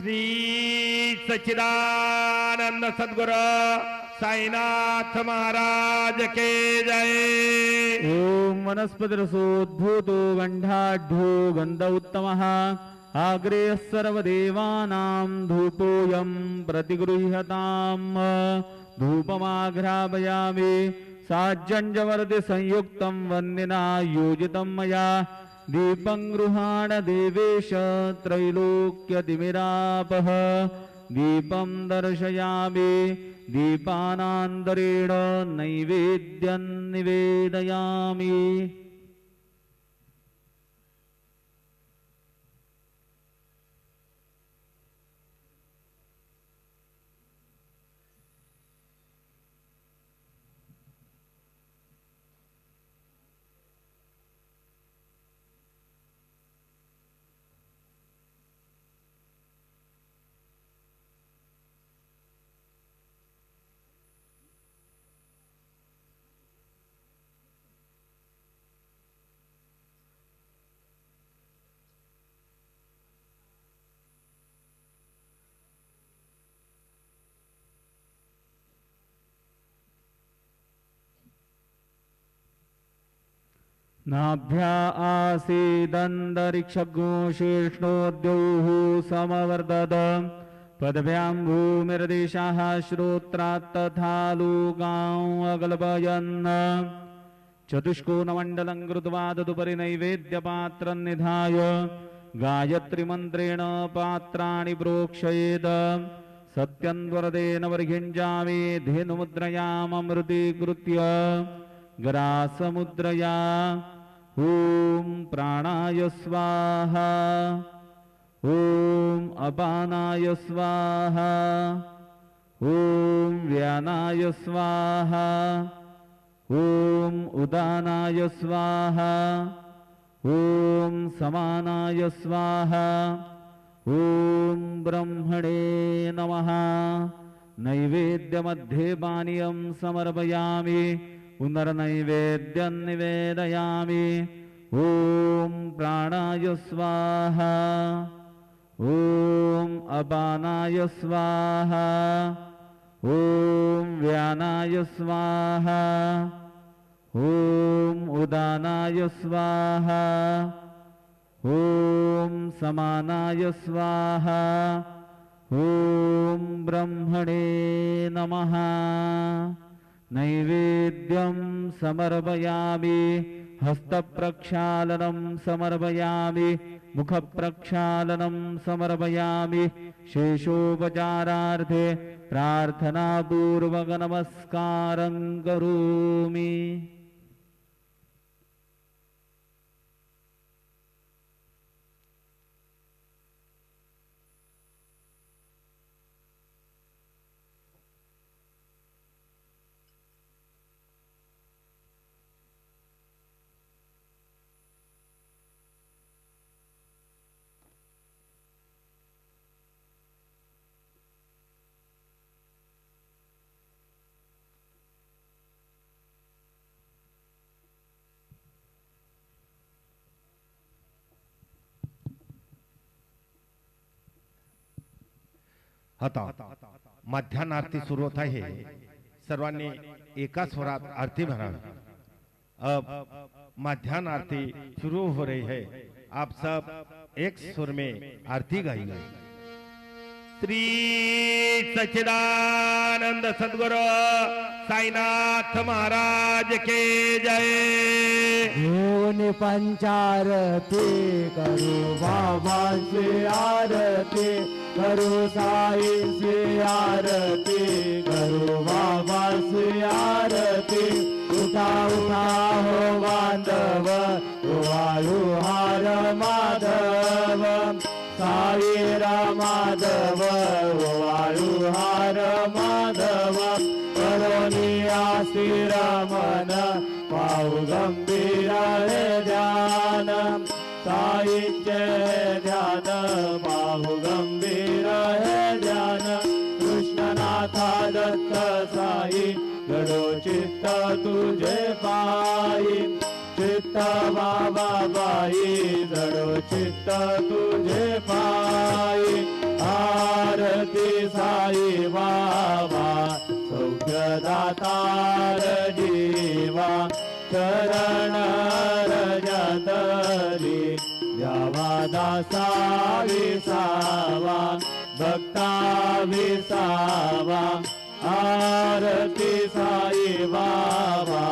श्री सच्चिदानंद सद्गुरु साईनाथ महाराज के जय। ओम वनस्पतिरसोद्भूतो गंधाढ्यो गंध उत्तमः आग्रे सर्वदेवानां धूपोऽयं प्रतिगृह्यताम् धूपमाघ्रापयामि साज्जंजवर्ति संयुक्तं वन्निना योजितं मया दीपं गृहाण देवेश त्रैलोक्यतिमिरापः दीपं दर्शयामि दीपानान्तरेण नैवेद्यं निवेदयामि। नाभ्या आसीदन्तरिक्षगो शीर्ष्णोद्यौः समवर्तत पदभ्यां भूमिर्देशाः श्रोत्रात् तथा लोकान् अकल्पयन् चतुष्कोणमण्डलं कृत्वा तदुपरि नैवेद्यपात्रं निधाय गायत्रीमन्त्रेण पात्राणि प्रोक्षयेत् सत्यं वरदेन वर्घिञ्जामि धेनुमुद्रयाममृतीकृत्य ग्रासमुद्रया ओम प्राणाय स्वाहा ओम अपानाय स्वाहा ओम व्यानाय स्वाहा ओम उदानाय स्वाहा ओम समानाय स्वाहा ओम ब्रह्मणे नमः। नैवेद्यमध्ये पानीयं समर्पयामि पुनर्नैवेद्यं निवेदयामि। ओम प्राणाय स्वाहा ओम अपानाय स्वाहा ओम व्यानाय स्वाहा ओम उदानाय स्वाहा ओम समानाय स्वाहा ओम ब्रह्मणे नमः। नैवेद्यं समर्पयामि हस्तप्रक्षालनं समर्पयामि मुखप्रक्षालनं समर्पयामि शेषोपचारार्थे प्रार्थनापूर्वक नमस्कारं करोमि। आता मध्यान्ह आरती सुरू होत आहे। सर्वांनी एका स्वरात आरती भरावी। अब मध्यान्ह आरती शुरू हो रही है। आप सब एक सुर में आरती गाइए। श्री सच्चिदानंद सद्गुरु साईनाथ महाराज के जय। घेऊन पंचारती करू बाबा से आरती करू साई से आरती करू बाबा से आरती। उठा उठा हो बांधव वाळू हार माधव साई रामाधव वाळू हार माधव करोनी आस्थिर मन पाहु गंभीर हे ध्यान साईंचे ध्यान पाहु गंभीर हे ध्यान। कृष्णनाथा दत्त साई घडो चित्त तुझे पायी चित्त बाबा बाई घडो चित्त तुझे पायी। दातार जीवा चरण रजतरी द्यावा दासा विसावा भक्ता विसावा आरती साई बाबा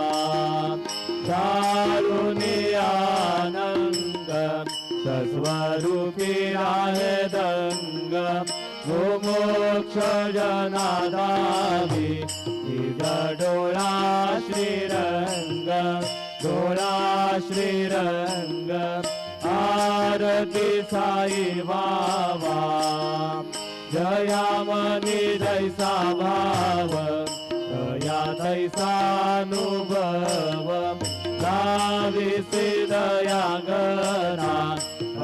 दारुणी आनंद सस्वरूपी आहे दंग मोक्ष जनादावी डोळा श्रीरंग डोळा श्रीरंग आरती साई बाबा जयामनी जैसा भाव दया तैसानुभव लाविसी दया गणा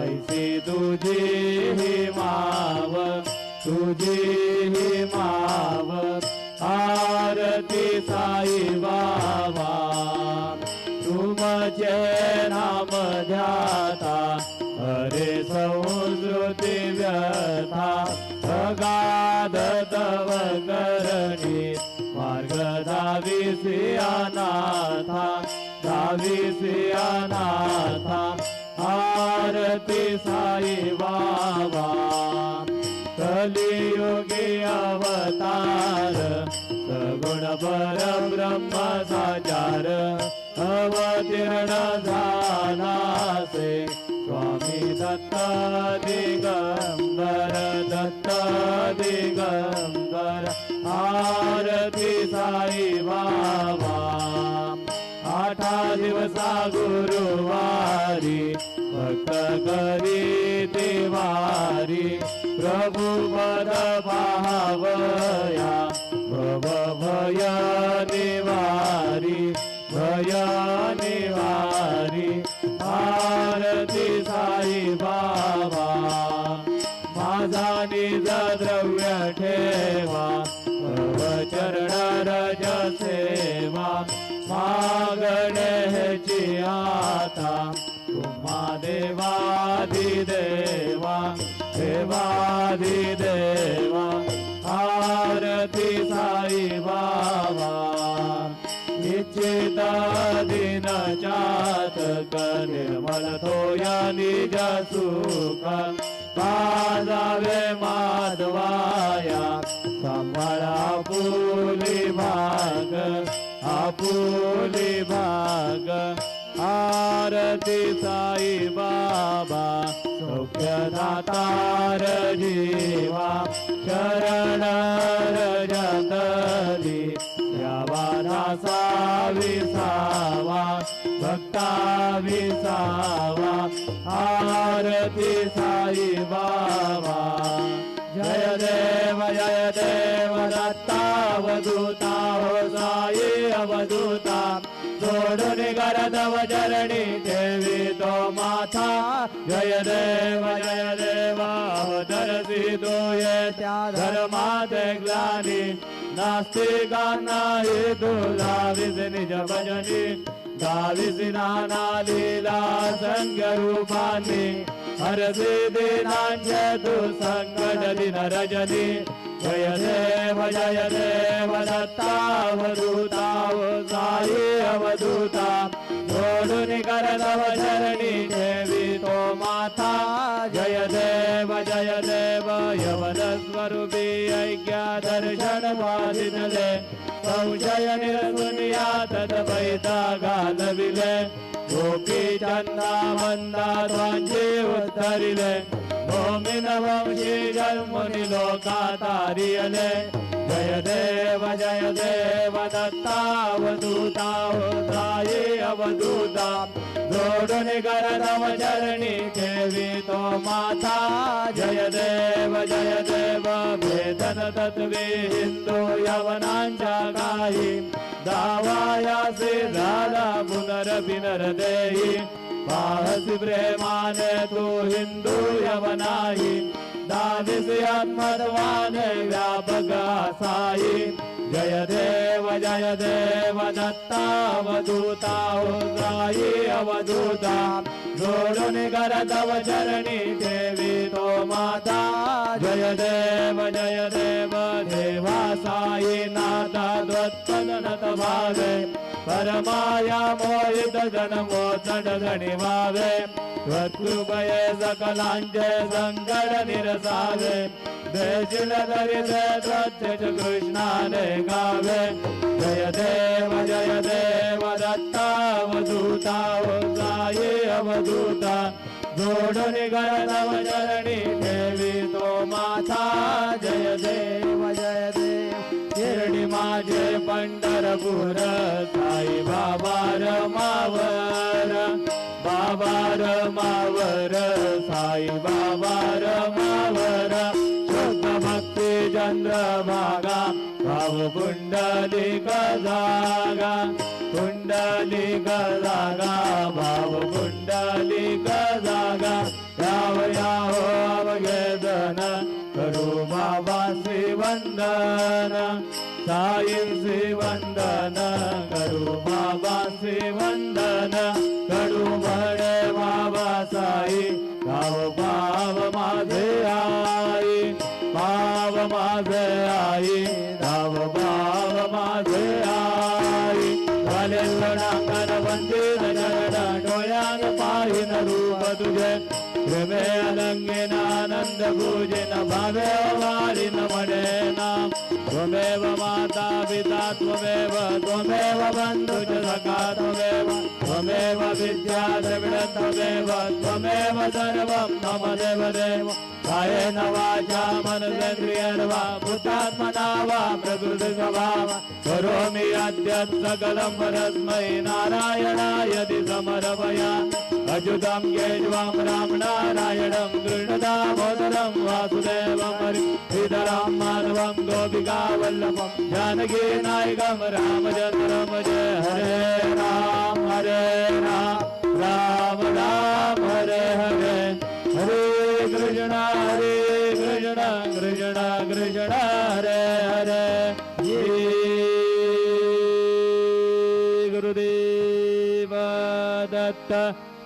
ऐसी तुझी ही माव तुझी ही माव आरती साई बाबा तुमचे नाम ध्याता हरे संस्कृती व्यथा अगाध तव करणी मार्ग दाविसी अनाथा दाविसी अनाथा आरती साई बाबा कलियुगी अवतार सगुण परब्रह्म साचार अवतीर्ण झालासे स्वामी दत्त दिगंबर दत्त दिगंबर आरती साई बाबा 8 दिवसा गुरुवारी भक्त करी देवारी प्रभु पद पावया भव भय निवारी भय निवारी आरती साई बाबा माझा निज द्रव्य ठेवा भव चरण रज सेवा मागणे ह्याची आता तुम्हा देवादिदेवा देवादिदेवा आरती साई बाबा निश्चित दिन चातक निर्मल थोया निज सुख पाजावे माधवाया सांभाळा आपुली भाग आपुली भाग आरती साई बाबा सौख्य दातार जीवा चरण रजतरी द्यावा दासा विसावा भक्ता विसावा आरती साई बाबा जय देव दत्तावधूता हो साई अवधूता सोडून गरदव चरणी ठेवी तो माथा जय देव अवतरसी तो ये त्या धर्माते ग्लानी नास्तिकांना हे तुला विज निज भजनी गाविसी नाना लीला संग रूपानी हरसी दिनांचे तू संकट दिन रजनी जय देव दत्तावधूता हो साई अवधूता जोडून करदव चरणी ठेवी तो माथा जय देव यवन स्वरूपी ऐक्य दर्शन बाधितले संशय निरसुनिया तद्वैता घालविले गोपी चंदा मंदा ध्वंजी उत्तरिले गोमिन वंशी जन्मुनि लोका तारियले जय देव दत्तावधूता हो साई अवधूता जोडून करदव चरणी ठेवी तो माथा जय देव भेदन तत्वे हिंदू यवनांच्या काही दावायासी झाला पुनरभिनर देही पाहसी प्रेमाने तू हिंदू यवनाही विषयात्मत्वाने व्यापक साई जय देव दत्तावधूता उद्राई अवधूता जोडून करतव चरणी ठेवी तो माता जय देव देवा साई नाथा द्वत्पदनत भावे परमाया मोहित जनमोचन गणी भावे त्वत्कृपये सकलांचे संकट निरसावे देशील दरिद्र त्वच्छ कृष्णाने गावे जय देव दत्तावधूता उद्राई अवधूता जोडून करतव चरणी ठेवी तो माता जय देव शिर्डी माझे पंढरपूर साई बाबार मावर साई बाबार मावर शुद्ध भक्ती चंद्रभागा भाव कुंडलिक जागा भाव कुंडलिक जागा याव अवघेदन करू बाबा श्रीवंदन साई श्रीवंदन करू बाबा श्रीवंदन कडू म्हणे बाबा साई पाव माझे आई पाव माझे आई पाव माझे आई नांगन वंदित चरण डोळ्यान पाहिन रूप तुझे प्रेमे अलंगेन आनंद पूजिन भावे वारिन म्हणे नाम त्वमेव माता पिता त्वमेव बंधुज सखा त्वमेव विद्या द्रविड त्वमेव सर्वं मम देव कायेन वाचा मनसेन्द्रियेण वा बुद्धात्मना वा प्रकृति स्वभाव करोमि अद्य सकलं परस्मै नारायणायति समर्पयामि अच्युतं केशवं राम नारायणं कृष्णदामोदरं वासुदेवं हरिधरं माधवं गोपिकावल्लभं जानकीनायकं रामचन्द्रं जय हरे राम राम राम हरे हरे हरे कृष्ण कृष्ण हरे हरे गुरुदेव दत्त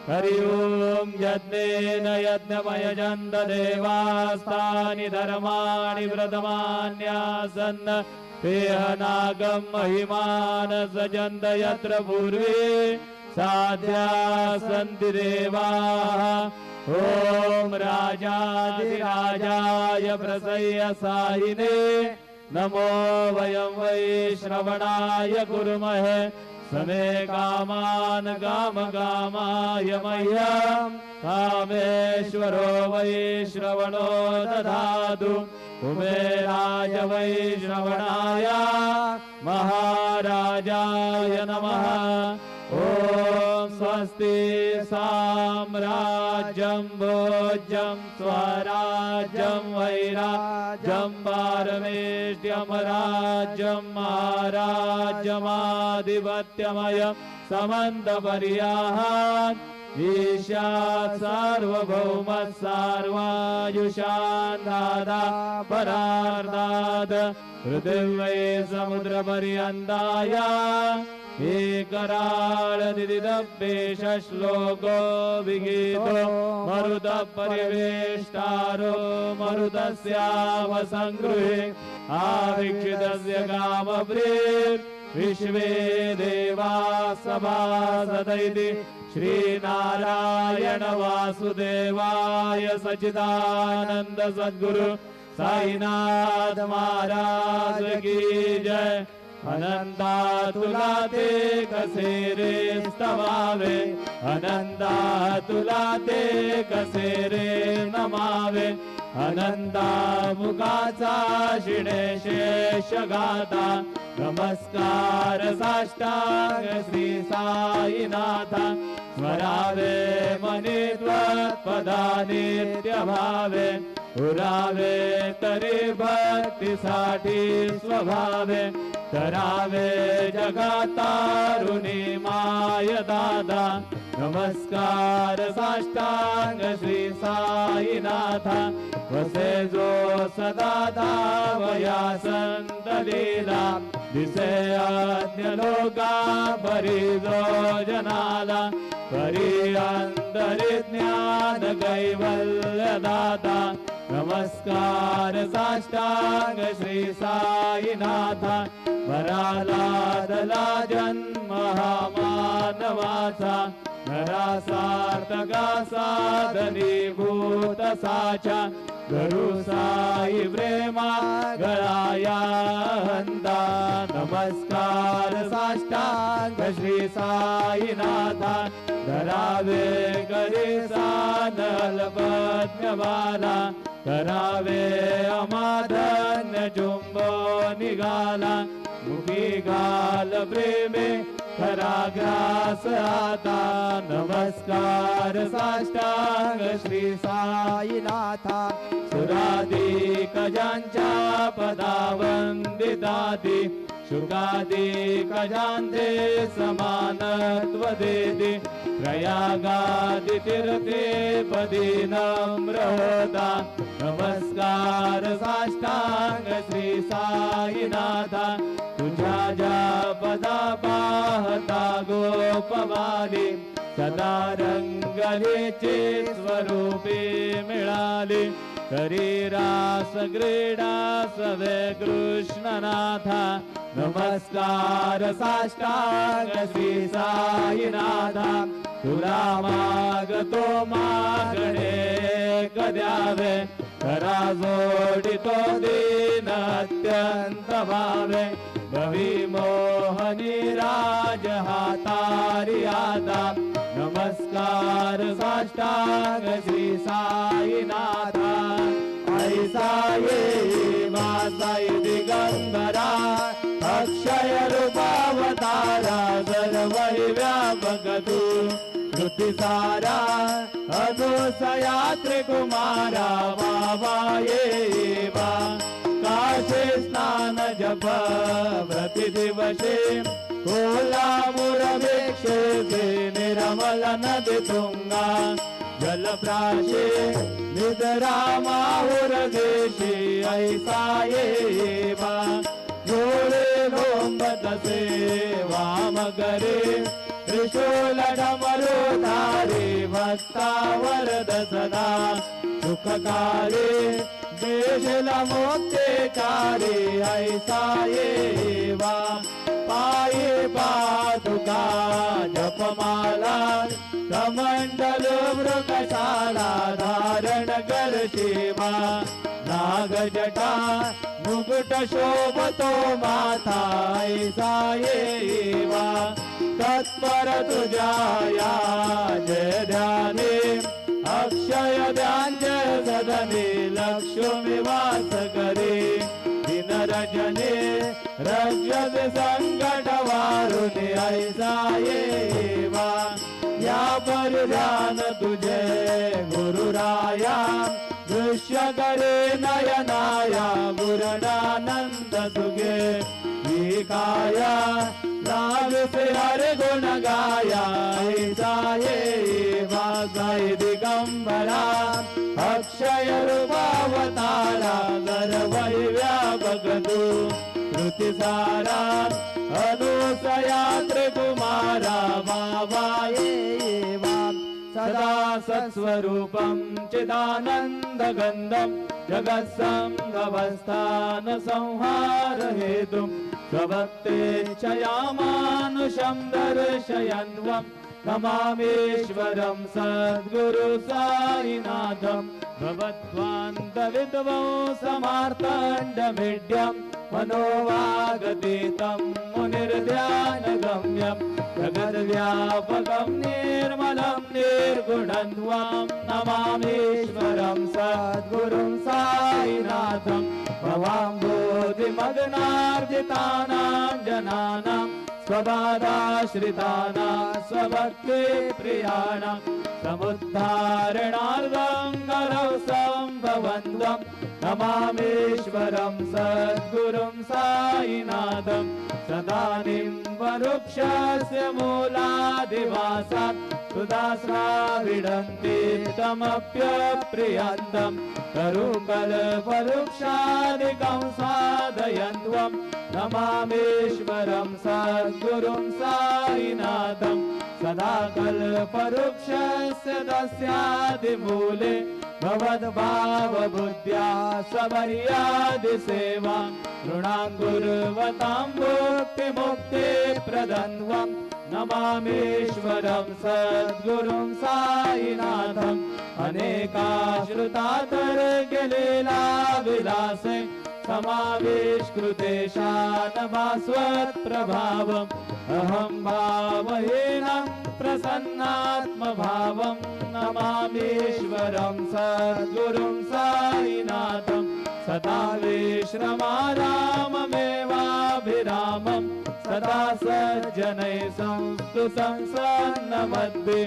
हरि ओम यज्ञेन यज्ञमयजन्त देवास्तानि धर्माणि व्रतमान्यासन् पेहनागं महिमान सजन्त यत्र पूर्वे साध्या सन्ति देवाः ओम राजाधिराजाय प्रसय्य साहिने नमो वयं वै श्रवणाय कुर्महे समे कामान कामाय मह्यं कामेश्वरो वै श्रवणो दधातु कुबेराय वै श्रवणाय महाराजाय नमः ओम स्वस्ति साम्राज्यं भोज्यं स्वराज्यं वैराज्यं पारमेष्ट्यं राज्यं महाराज्यमाधिपत्यमयं समन्तपर्याहान् ईशात् सार्वभौमः सार्वायुषान् दादा परार्धात् पृथिव्यै समुद्रपर्यन्ताय एकराळ दिदिदप्पेश श्लोको विगीतो मरुतः परिवेष्टारो मरुतस्यावसङ्गृहे आवीक्षितस्य कामप्रीत् विश्वे देवा सभासदैति श्रीनारायण वासुदेवाय सच्चिदानंद सद्गुरु साईनाथ महाराज की जय अनंता तुला ते कसे रे स्तवावे अनंता तुला ते कसे रे नमावे अनंता मुखाचा शिणे शेष गाता नमस्कार साष्टांग श्री साईनाथा स्मरावे मनी त्वत्पदा नित्य भावे उरावे तरी भक्तीसाठी स्वभावे करावे जगातारुणी माय दादा नमस्कार साष्टांग श्री साईनाथा वसे जो सदा धावया संत लीला दिसे अन्य लोका परी जो जनाला परी अंतरी ज्ञान कैवल्य दाता नमस्कार साष्टांग श्री साईनाथा परालादला जन्म हा मानवाचा नरासार्थका साधनीभूत साचा गरु साई प्रेमा गळाया हंता नमस्कार साष्टांग श्री साईनाथा धरावे करी सानल पद्मवाला करावे अमाधन्य चुंबो निघाला मुखी घाल प्रेमे खरा ग्रास आता नमस्कार साष्टांग श्री साईनाथा सुराधिक ज्यांच्या पदावंदिताती शुकाधिक ज्यांचे समानत्व देते प्रयागादि तीर्थे पदी नम्र होता नमस्कार साष्टांग श्री साईनाथा तुझ्या ज्या पदा पाहता गोपवाली सदा रंगलीचे स्वरूपे मिळाले करी रास क्रीडा सवे कृष्णनाथा नमस्कार साष्टांग श्री साईनाथा तुला मागतो मागणे कद्यावे करा जोडितो दीन अत्यंत भावे भवी मोहनी राज हातारी आता नमस्कार साष्टांग श्री साईनाथा ऐसा ये वासाई दिगंबरा अक्षय रूपावतारा सर्वहि व्यापक तू श्रुतिसारा अनुसया त्रिकुमारा बाबा ये वा काशे स्नान जप प्रतिदिवसे कोल्हापुरभिक्षे निर्मल नदी तुंगा जलप्राशे निद्रामाहुर देशे ऐसा ये वा जोडे लोंबतसे वाम करे त्रिशूल डमरुधारे भक्ता वरद सदा सुखकारे देशला मोक्षेकारे ऐसा ये वा पाये पादुका जपमाला कमंडल मृगशाला धारण करशिवा नागजटा मुकुट शोभतो माथा ऐसा ये वा तत्पर तुझ्या या जय ध्याने अक्षय ध्यान सदने लक्ष्मी वास करे दिन रजने रजत संकट वारुने ऐसा ये वा या पर ध्यान तुझे गुरुराया दृश्य करे नयनाया गुरुडानंद सुगे काया राग से हर गुण गाया ऐसा ये वासाई दिगंबरा अक्षय रूपावतारा गर्वहि व्यापक तू श्रुतिसारा अनुसया त्रिकुमारा बाबा ये वा सदा सत्स्वरूपं चिदानन्दगन्धं जगत्संगवस्थान संहार हेतुं स्वभक्तेच्छयामानुषं दर्शयन्वं नमामीश्वरं सद्गुरु साईनाथं भवद्वान्तविद्वं समार्ताण्डमीड्यं मनोवागतीतं मुनिर्ध्यानगम्यं जगद्व्यापकं निर्मलं निर्गुणध्वां नमामीश्वरं सद्गुरुं साईनाथं भवाम्बोधिमग्नार्जितानां जनानां सर्वबाधाश्रितानां स्वभक्ति प्रियाणां समुद्धारणार्थं कलौ सम्भवन्तं नमामीश्वरं सद्गुरुं साईनाथं सदानीं वरुक्षस्य मूलादिवासात् सुदास्राविडन्ति तमप्यप्रियन्तं तरुकल्पवृक्षादिकं साधयन्त्वं नमामीश्वरं सद्गुरुं साईनाथं सदा कल्पवृक्षस्य तस्यादिमूले भवद्भावबुद्ध्या समर्यादिसेवां ऋणाङ्कुर्वतां मुक्तिप्रदन्त्वं नमामीश्वरं सद्गुरुं साईनाथं अनेकाश्रुतातर्गलीलाविलासे समाविष्कृते शानभास्वत्प्रभावम् अहं भावहीनं प्रसन्नात्मभावं नमामीश्वरं सद्गुरुं साईनाथं सदा विश्रमाराममेवाभिरामं सदा सज्जनैः संस्तुतं सन्नमद्भि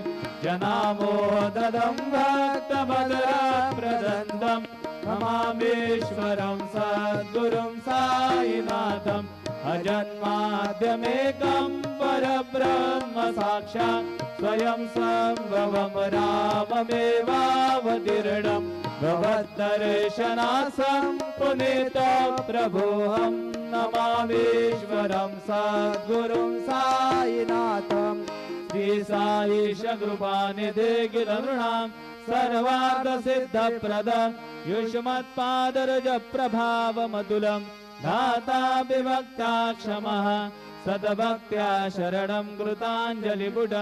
जनामोददं भक्तभद्रप्रदन्दं नमामीश्वरं सद्गुरुं साईनाथम् अजन्माद्यमेकं परब्रह्म साक्षात् स्वयं सम्भवं राममेवावतीर्णं भवद्दर्शनासं पुनीतप्रभोऽहं नमामीश्वरं सद्गुरुं साईनाथं श्री साईश कृपानिधे गिरनृणां सर्वार्थसिद्धप्रदं युष्मत्पादरज प्रभावमतुलं धाता विभक्ता क्षमः सद्भक्त्या शरणं कृताञ्जलिपुट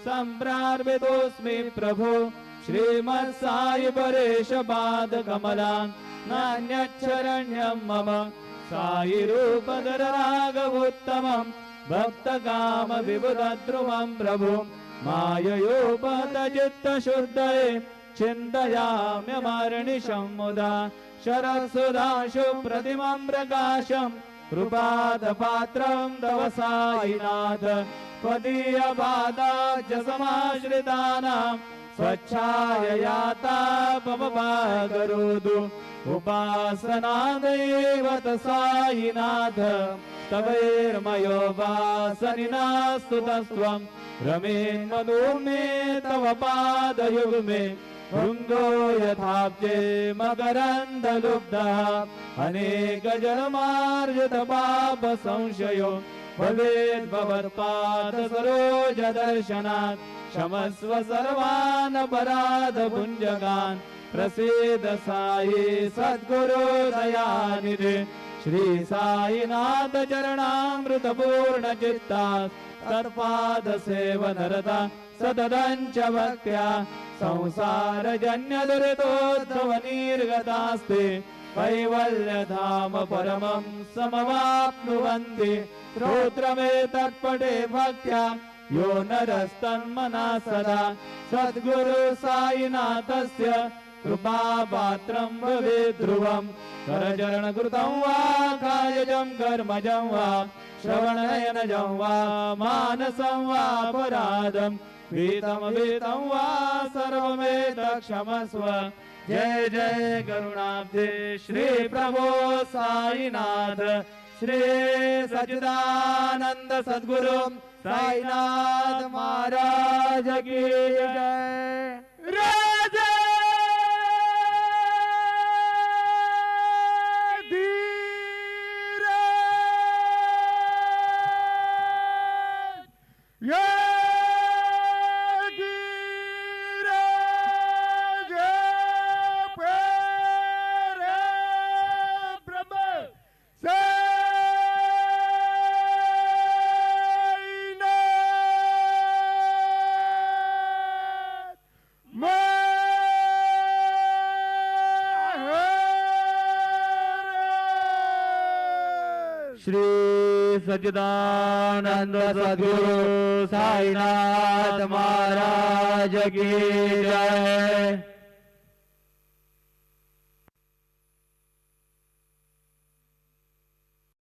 सम्प्रार्पितोऽस्मि प्रभो श्रीमत्साई परेश पादकमलां नान्यच्छरण्यं मम साई रूपधर राघवोत्तमं भक्तकामविबुधध्रुवं प्रभु माययोपहतचित्तशुद्धये चिन्तयाम्यमर्निशं मुदा शरत्सुधाशु प्रतिमं प्रकाशं कृपादपात्रं तव साईनाथ त्वदीयपादाब्ज समाश्रितानां स्वच्छायया तापमपाकरोतु उपासनादेवत साईनाथ तवैर्मयोपासनिनास्तुतस्त्वं रमेन्मनो तव पादयुग्मे भृङ्गो यथाब्जे मकरन्दलुब्धः अनेकजन्मार्जितपापसंशयो भवेद्भवत्पादसरोजदर्शनात् क्षमस्व सर्वान् अपराधपुञ्जगान् प्रसीद साई सद्गुरो दयानिधे श्री साईनाथ चरणामृतपूर्णचित्ता तत्पादसेवनरता सततञ्च भक्त्या संसारजन्यदुरितोद्भवनिर्गतास्ते कैवल्यधाम परमं समवाप्नुवन्ति स्तोत्रमेतत्पठे भक्त्या यो नरस्तन्मना सदा सद्गुरु साईनाथस्य कृपापात्रं भवेत् ध्रुवम् करचरणकृतं वा कायजं कर्मजं वा श्रवणनयनजं वा मानसं वा अपराधम् वीतं वा सर्वमेतत्क्षमस्व जय जय करुणाब्धे श्री प्रभो साईनाथ श्री सच्चिदानंद सद्गुरु साईनाथ महाराज की जय। राजा श्री सच्चिदानंद सद्गुरु साईनाथ महाराज की जय।